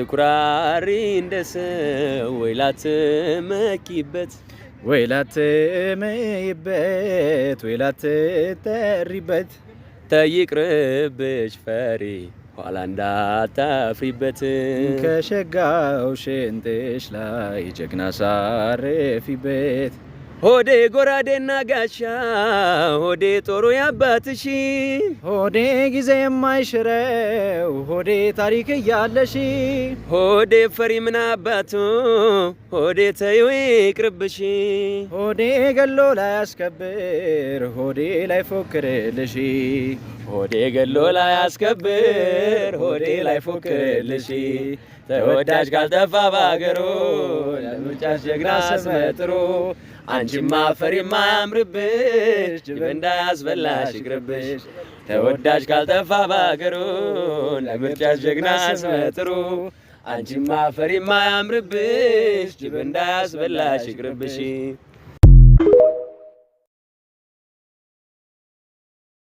ኩራሪ እንደሰው ወይላትመኪበት ወይላትመይበት ተይቅርብሽ ፈሪ ኋላ እንዳታፍሪበት ከሸጋው ሽንጥሽ ላይ ጀግና ሳረፊበት ሆዴ ጎራዴና ጋሻ ሆዴ ጦሩ ያባትሽ ሆዴ ጊዜ የማይሽረው ሆዴ ታሪክ እያለሽ ሆዴ ፈሪ ምን አባቱ ሆዴ ተይው ይቅርብሽ ሆዴ ገሎ ላይ አስከብር ሆዴ ላይ ፎክርልሽ ሆዴ ገሎ ላይ አስከብር ሆዴ ላይ ፎክርልሽ ተወዳጅ ካልጠፋ ባገሩ ለምጫሽ ጀግና ስመጥሩ አንቺማ ፈሪ ማያምርብሽ ጅብ እንዳያስበላሽ ይቅርብሽ ተወዳጅ ካልጠፋ ባገሩ ለምርጫሽ ጀግና ስመጥሩ አንቺማ ፈሪ ማያምርብሽ ጅብ እንዳያስበላሽ ይቅርብሽ